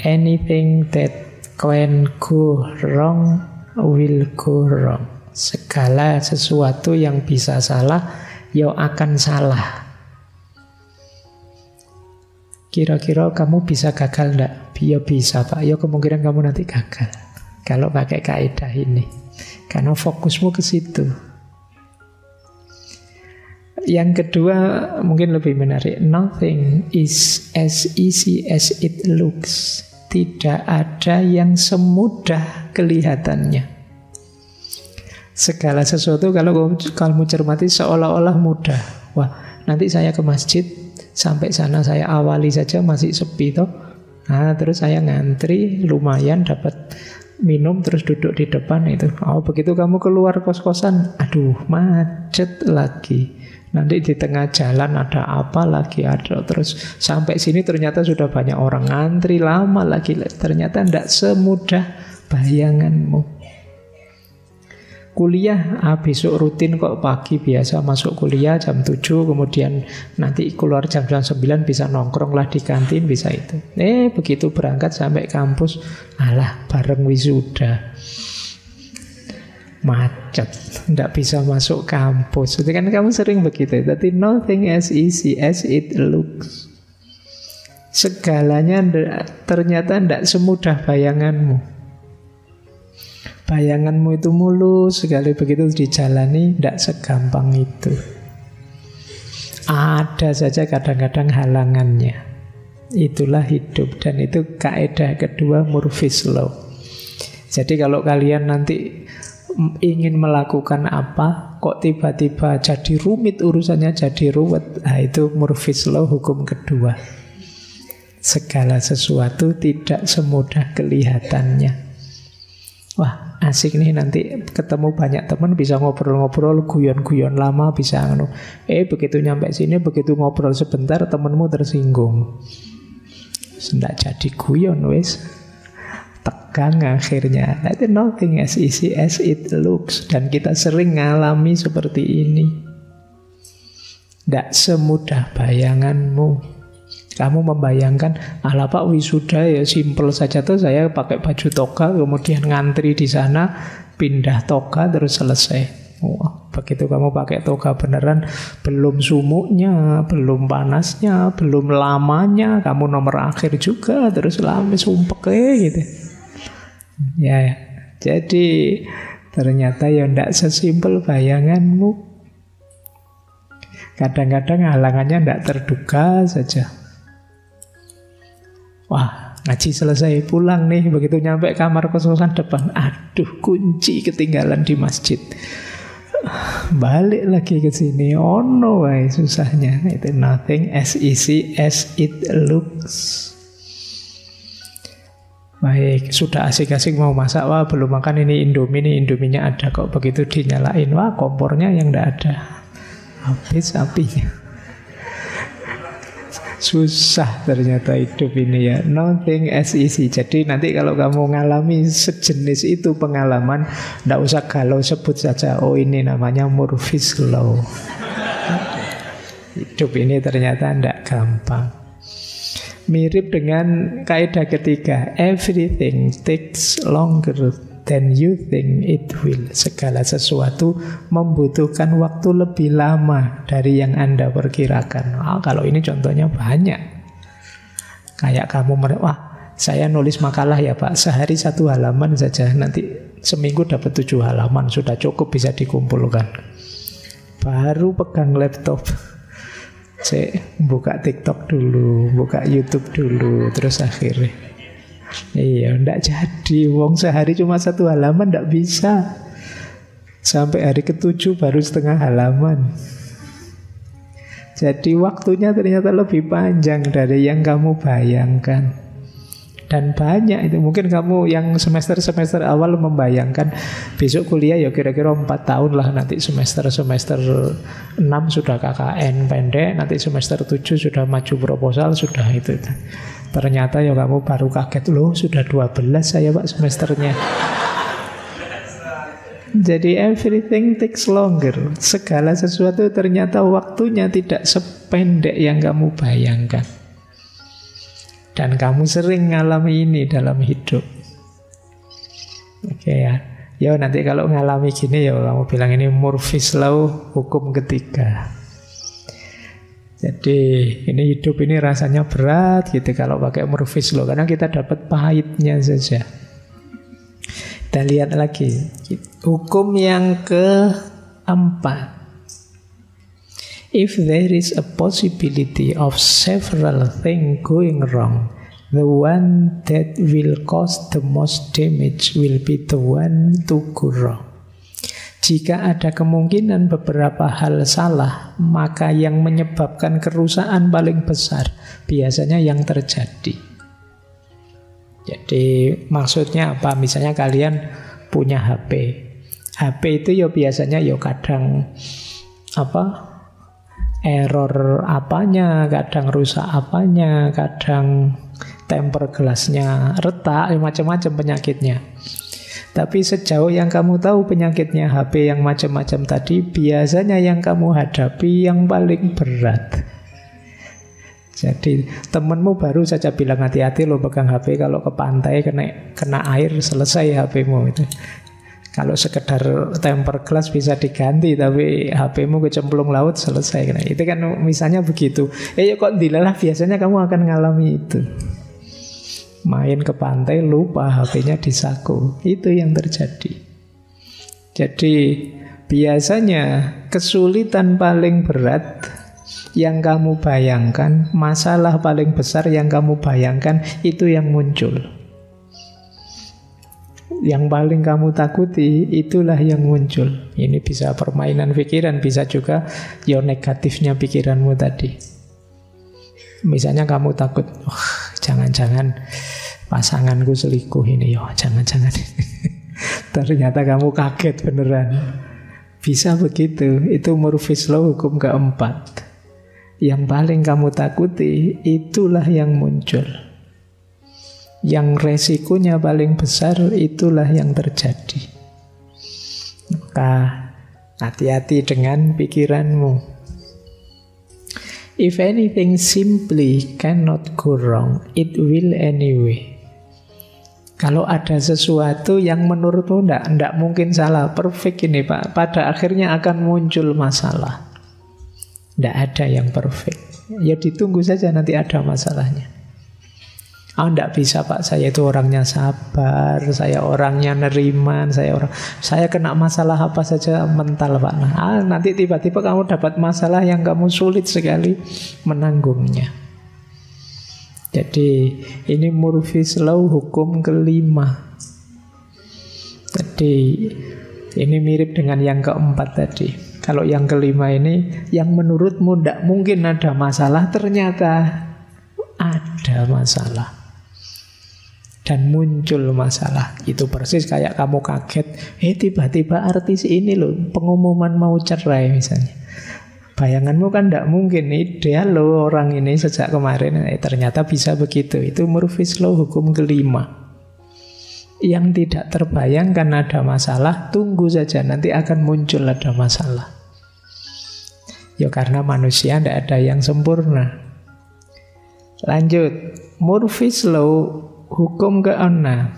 anything that can go wrong will go wrong. Segala sesuatu yang bisa salah, ya akan salah. Kira-kira kamu bisa gagal enggak? Ya bisa Pak, ya kemungkinan kamu nanti gagal kalau pakai kaidah ini, karena fokusmu ke situ. Yang kedua mungkin lebih menarik. Nothing is as easy as it looks. Tidak ada yang semudah kelihatannya. Segala sesuatu kalau kamu cermati seolah-olah mudah. Wah, nanti saya ke masjid, sampai sana saya awali saja masih sepi toh. Nah, terus saya ngantri, lumayan dapat minum, terus duduk di depan itu. Oh, begitu kamu keluar kos-kosan, aduh, macet lagi. Nanti di tengah jalan ada apa lagi, ada. Terus sampai sini ternyata sudah banyak orang ngantri, lama lagi. Ternyata tidak semudah bayanganmu. Kuliah, besok rutin kok pagi biasa masuk kuliah jam 7, kemudian nanti keluar jam 9 bisa nongkrong lah di kantin, bisa itu. Begitu berangkat sampai kampus, alah bareng wisuda. Macet, tidak bisa masuk kampus. Jadi kan kamu sering begitu. Tapi nothing as easy as it looks. Segalanya ternyata tidak semudah bayanganmu. Bayanganmu itu mulus, sekali begitu dijalani tidak segampang itu. Ada saja kadang-kadang halangannya. Itulah hidup, dan itu kaidah kedua, Murphy's Law. Jadi kalau kalian nanti ingin melakukan apa, kok tiba-tiba jadi rumit urusannya, jadi ruwet, nah itu Murphy's Law, hukum kedua. Segala sesuatu tidak semudah kelihatannya. Wah, asik nih, nanti ketemu banyak teman, bisa ngobrol-ngobrol, guyon-guyon lama, bisa begitu nyampe sini, begitu ngobrol sebentar, temanmu tersinggung. Tidak jadi guyon, wes. Tegang akhirnya. Itu nothing as easy as it looks. Dan kita sering ngalami seperti ini. Tidak semudah bayanganmu. Kamu membayangkan, ala Pak wisuda ya simple saja tuh, saya pakai baju toga, kemudian ngantri di sana, pindah toga, terus selesai. Wah, begitu kamu pakai toga beneran, belum sumuknya, belum panasnya, belum lamanya, kamu nomor akhir juga, terus lama sumpek gitu. Ya, jadi ternyata ya tidak sesimpel bayanganmu. Kadang-kadang halangannya tidak terduga saja. Wah, ngaji selesai, pulang nih. Begitu nyampe kamar kos-kosan depan, aduh, kunci ketinggalan di masjid. Balik lagi ke sini. Oh no, susahnya. Itu nothing as easy as it looks. Baik, sudah asik-asik mau masak, wah belum makan ini Indomie nih, Indominya ada kok. Begitu dinyalain, wah kompornya yang tidak ada, habis apinya. Susah ternyata hidup ini ya. Nothing as easy. Jadi nanti kalau kamu ngalami sejenis itu pengalaman, tidak usah galau, sebut saja, oh ini namanya Murphy's Law. Hidup ini ternyata tidak gampang. Mirip dengan kaidah ketiga, everything takes longer than you think it will. Segala sesuatu membutuhkan waktu lebih lama dari yang Anda perkirakan. Kalau ini contohnya banyak. Kayak kamu, wah saya nulis makalah ya Pak, sehari 1 halaman saja, nanti seminggu dapat 7 halaman, sudah cukup bisa dikumpulkan. Baru pegang laptop, saya buka TikTok dulu, buka YouTube dulu, terus akhirnya iya, ndak jadi. Wong sehari cuma 1 halaman ndak bisa. Sampai hari ke-7 baru setengah halaman. Jadi waktunya ternyata lebih panjang dari yang kamu bayangkan. Dan banyak itu. Mungkin kamu yang semester-semester awal membayangkan besok kuliah ya kira-kira 4 tahun lah. Nanti semester 6 sudah KKN pendek, nanti semester 7 sudah maju proposal, sudah itu. Ternyata ya kamu baru kaget, loh sudah 12 saya Pak semesternya. Jadi everything takes longer. Segala sesuatu ternyata waktunya tidak sependek yang kamu bayangkan. Dan kamu sering ngalami ini dalam hidup. Oke ya. Ya nanti kalau ngalami gini ya kamu bilang ini Murphy's Law, hukum ketiga. Jadi ini hidup ini rasanya berat gitu kalau pakai Murphy's Law, karena kita dapat pahitnya saja. Kita lihat lagi hukum yang keempat. If there is a possibility of several things going wrong, the one that will cause the most damage will be the one to go wrong. Jika ada kemungkinan beberapa hal salah, maka yang menyebabkan kerusakan paling besar biasanya yang terjadi. Jadi maksudnya apa? Misalnya kalian punya HP. HP itu ya biasanya ya kadang error apanya, kadang rusak apanya, kadang temper gelasnya retak, macam-macam penyakitnya. Tapi sejauh yang kamu tahu penyakitnya HP yang macam-macam tadi, biasanya yang kamu hadapi yang paling berat. Jadi temenmu baru saja bilang hati-hati lo pegang HP, kalau ke pantai kena air selesai HPmu itu. Kalau sekedar temper glass bisa diganti, tapi HPmu kecemplung laut selesai. Itu kan misalnya begitu. Ya kok dilalah biasanya kamu akan ngalami itu. Main ke pantai lupa HP-nya di saku. Itu yang terjadi. Jadi biasanya kesulitan paling berat yang kamu bayangkan, masalah paling besar yang kamu bayangkan, itu yang muncul. Yang paling kamu takuti, itulah yang muncul. Ini bisa permainan pikiran, bisa juga ya negatifnya pikiranmu tadi. Misalnya kamu takut, jangan-jangan pasanganku selingkuh ini, jangan-jangan. Ternyata kamu kaget beneran. Bisa begitu. Itu Murphy's Law, hukum keempat. Yang paling kamu takuti, itulah yang muncul. Yang resikonya paling besar, itulah yang terjadi. Maka hati-hati dengan pikiranmu. If anything simply cannot go wrong, it will anyway. Kalau ada sesuatu yang menurutmu tidak mungkin salah, perfect ini Pak, pada akhirnya akan muncul masalah. Tidak ada yang perfect. Ya ditunggu saja nanti ada masalahnya. Tidak bisa Pak, saya itu orangnya sabar, saya orangnya neriman, saya kena masalah apa saja mental Pak. Nanti tiba-tiba kamu dapat masalah yang kamu sulit sekali menanggungnya. Jadi ini Murphy's Law, hukum kelima. Jadi ini mirip dengan yang keempat tadi. Kalau yang kelima ini, yang menurutmu tidak mungkin ada masalah, ternyata ada masalah. Dan muncul masalah. Itu persis kayak kamu kaget, tiba-tiba artis ini loh pengumuman mau cerai misalnya. Bayanganmu kan tidak mungkin, ideal loh orang ini sejak kemarin. Ternyata bisa begitu. Itu Murphy's Law, hukum kelima. Yang tidak terbayangkan ada masalah, tunggu saja, nanti akan muncul ada masalah. Ya karena manusia tidak ada yang sempurna. Lanjut, Murphy's Law, hukum keenam.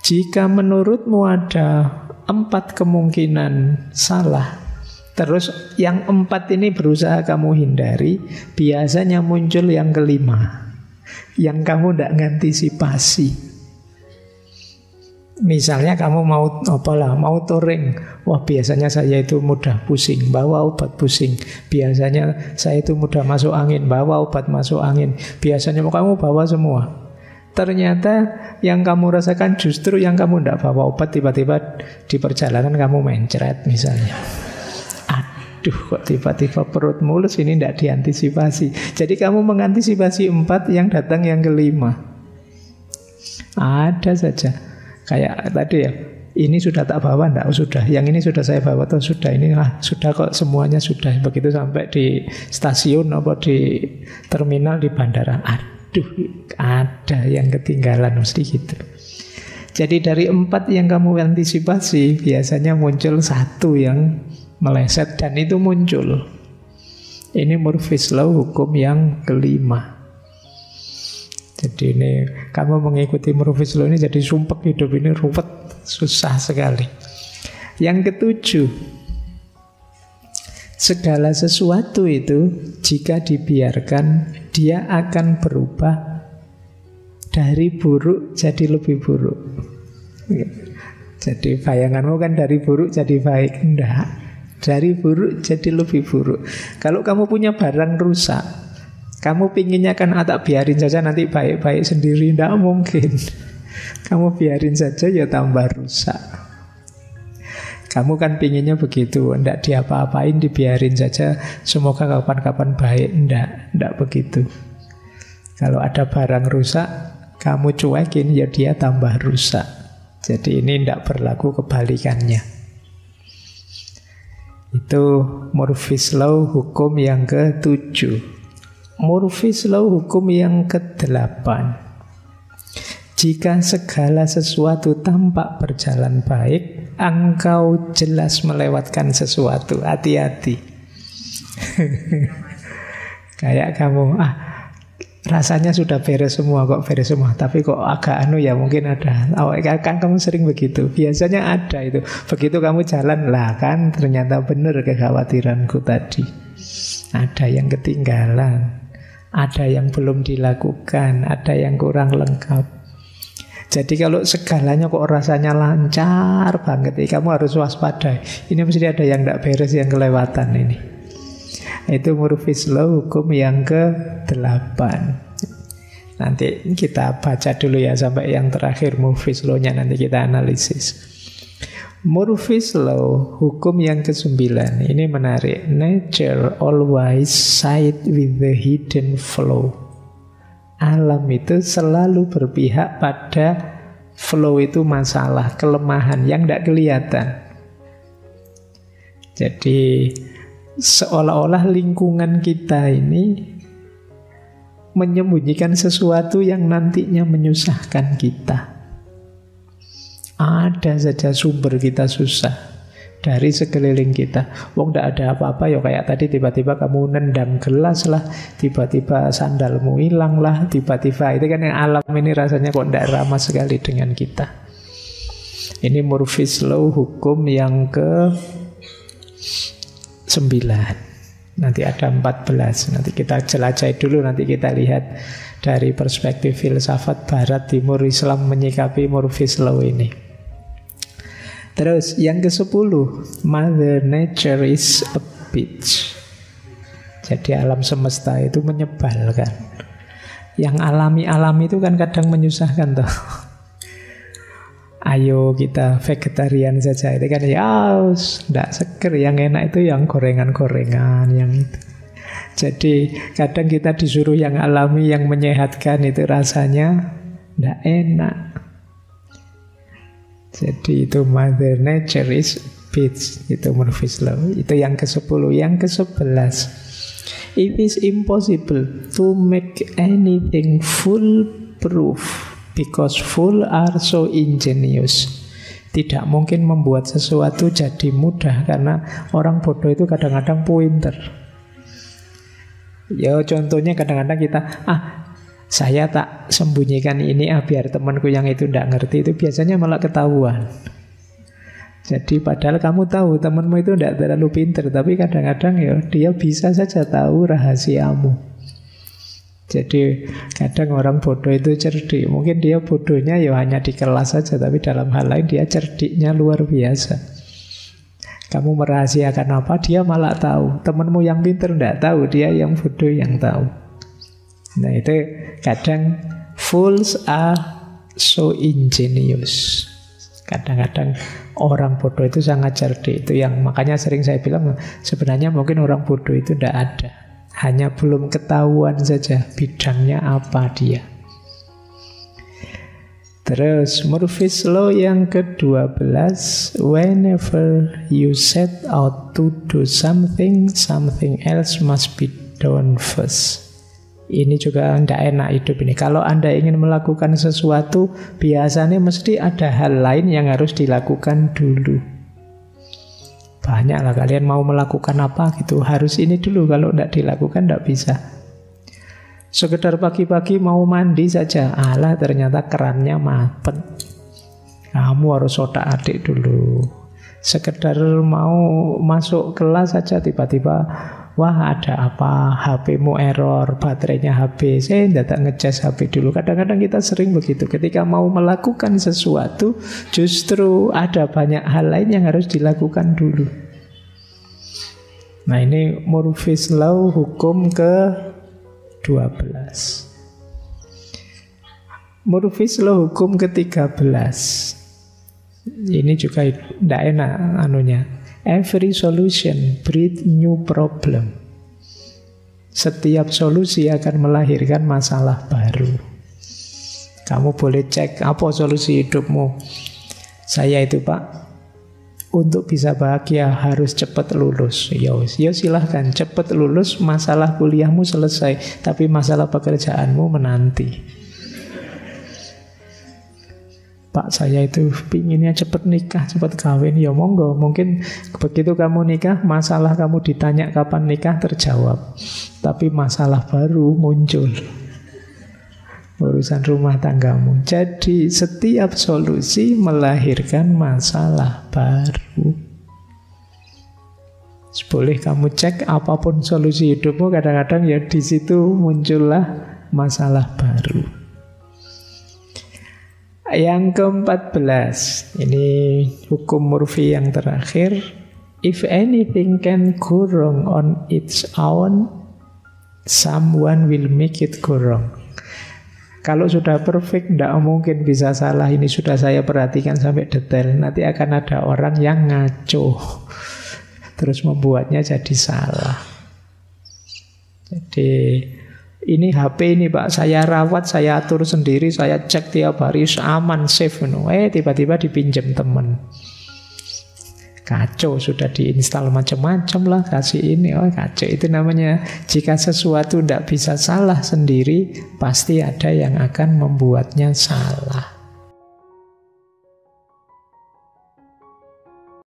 Jika menurutmu ada 4 kemungkinan salah, terus yang 4 ini berusaha kamu hindari, biasanya muncul yang kelima, yang kamu tidak ngantisipasi. Misalnya kamu mau touring. Wah biasanya saya itu mudah pusing, bawa obat pusing. Biasanya saya itu mudah masuk angin, bawa obat masuk angin. Biasanya kamu bawa semua. Ternyata yang kamu rasakan justru yang kamu tidak bawa obat, tiba-tiba di perjalanan kamu mencret misalnya. Aduh kok tiba-tiba perut mulus, ini tidak diantisipasi. Jadi kamu mengantisipasi 4, yang datang yang kelima. Ada saja. Kayak tadi ya, ini sudah tak bawa, enggak? Sudah. Yang ini sudah saya bawa, atau sudah. Ini sudah kok, semuanya sudah. Begitu sampai di stasiun atau di terminal di bandara, aduh, ada yang ketinggalan, mesti gitu. Jadi dari 4 yang kamu antisipasi, biasanya muncul 1 yang meleset, dan itu muncul. Ini Murphy's Law, hukum yang kelima. Jadi ini kamu mengikuti Murphy's Law ini jadi sumpek, hidup ini ruwet, susah sekali. Yang ketujuh, segala sesuatu itu jika dibiarkan dia akan berubah dari buruk jadi lebih buruk. Jadi bayanganmu kan dari buruk jadi baik. Enggak, dari buruk jadi lebih buruk. Kalau kamu punya barang rusak, kamu pinginnya kan tak biarin saja nanti baik-baik sendiri. Enggak mungkin. Kamu biarin saja ya tambah rusak. Kamu kan pinginnya begitu, enggak diapa-apain, dibiarin saja, semoga kapan-kapan baik. Enggak begitu. Kalau ada barang rusak, kamu cuekin, ya dia tambah rusak. Jadi ini enggak berlaku kebalikannya. Itu Murphy's Law hukum yang ke-7. Murphy's Law hukum yang ke-8. Jika segala sesuatu tampak berjalan baik, engkau jelas melewatkan sesuatu. Hati-hati. Kayak kamu, rasanya sudah beres semua, kok beres semua, tapi kok agak ya mungkin ada. Kan kamu sering begitu. Biasanya ada itu. Begitu kamu jalan, lah kan ternyata benar kekhawatiranku tadi. Ada yang ketinggalan, ada yang belum dilakukan, ada yang kurang lengkap. Jadi kalau segalanya kok rasanya lancar banget, kamu harus waspada. Ini mesti ada yang tidak beres, yang kelewatan ini. Itu Murphy's Law hukum yang ke-8. Nanti kita baca dulu ya sampai yang terakhir Murphy's Law-nya, nanti kita analisis. Murphy's Law hukum yang ke-9. Ini menarik. Nature always side with the hidden flow. Alam itu selalu berpihak pada flow, itu masalah, kelemahan yang tidak kelihatan. Jadi seolah-olah lingkungan kita ini menyembunyikan sesuatu yang nantinya menyusahkan kita. Ada saja sumber kita susah dari sekeliling kita. Wong tidak ada apa-apa ya, kayak tadi tiba-tiba kamu nendang gelas lah, tiba-tiba sandalmu hilang lah, tiba-tiba itu kan yang alam ini rasanya kok tidak ramah sekali dengan kita. Ini Murphy's Law hukum yang ke-9. Nanti ada 14. Nanti kita jelajahi dulu, nanti kita lihat dari perspektif filsafat Barat, Timur, Islam menyikapi Murphy's Law ini. Terus yang ke-10, Mother Nature is a bitch. Jadi alam semesta itu menyebalkan. Yang alami-alami itu kan kadang menyusahkan toh. Ayo kita vegetarian saja, itu kan ya tidak seger. Yang enak itu yang gorengan-gorengan, yang itu. Jadi kadang kita disuruh yang alami, yang menyehatkan, itu rasanya tidak enak. Jadi itu Mother Nature is bitch. Itu Murphy's Law. Itu yang ke-10. Yang ke-11, it is impossible to make anything foolproof because fools are so ingenious. Tidak mungkin membuat sesuatu jadi mudah, karena orang bodoh itu kadang-kadang pinter. Ya contohnya kadang-kadang kita saya tak sembunyikan ini biar temanku yang itu tidak ngerti, itu biasanya malah ketahuan. Jadi padahal kamu tahu temanmu itu tidak terlalu pinter, tapi kadang-kadang ya dia bisa saja tahu rahasiamu. Jadi kadang orang bodoh itu cerdik. Mungkin dia bodohnya ya hanya di kelas saja, tapi dalam hal lain dia cerdiknya luar biasa. Kamu merahasiakan apa, dia malah tahu. Temanmu yang pinter tidak tahu, dia yang bodoh yang tahu. Nah itu kadang fools are so ingenious. Kadang-kadang orang bodoh itu sangat cerdik. Itu yang makanya sering saya bilang, sebenarnya mungkin orang bodoh itu tidak ada, hanya belum ketahuan saja bidangnya apa dia. Terus Murphy's Law yang ke-12, whenever you set out to do something, something else must be done first. Ini juga tidak enak hidup ini. Kalau Anda ingin melakukan sesuatu, biasanya mesti ada hal lain yang harus dilakukan dulu. Banyaklah kalian mau melakukan apa gitu, harus ini dulu. Kalau tidak dilakukan tidak bisa. Sekedar pagi-pagi mau mandi saja, alah ternyata kerannya mampet. Kamu harus otak-atik dulu. Sekedar mau masuk kelas saja tiba-tiba, wah ada apa, HP-mu error, baterainya habis, datang ngecas HP dulu. Kadang-kadang kita sering begitu. Ketika mau melakukan sesuatu, justru ada banyak hal lain yang harus dilakukan dulu. Nah ini Murphy's Law hukum ke-12. Murphy's Law hukum ke-13. Ini juga tidak enak anunya. Every solution breed new problem. Setiap solusi akan melahirkan masalah baru. Kamu boleh cek apa solusi hidupmu. Saya itu Pak, untuk bisa bahagia harus cepat lulus. Ya silahkan cepat lulus, masalah kuliahmu selesai, tapi masalah pekerjaanmu menanti. Pak saya itu pinginnya cepat nikah, cepat kawin. Ya monggo, mungkin begitu kamu nikah, masalah kamu ditanya kapan nikah terjawab, tapi masalah baru muncul, urusan rumah tanggamu. Jadi setiap solusi melahirkan masalah baru. Boleh kamu cek apapun solusi hidupmu, kadang-kadang ya di situ muncullah masalah baru. Yang ke-14, ini hukum Murphy yang terakhir. If anything can go wrong on its own, someone will make it go wrong. Kalau sudah perfect, tidak mungkin bisa salah. Ini sudah saya perhatikan sampai detail. Nanti akan ada orang yang ngaco, terus membuatnya jadi salah. Jadi ini HP ini Pak, saya rawat, saya atur sendiri, saya cek tiap hari, aman, safe. Tiba-tiba dipinjam teman. Kacau, sudah diinstal macam-macam lah, kasih ini, kacau. Itu namanya, jika sesuatu tidak bisa salah sendiri, pasti ada yang akan membuatnya salah.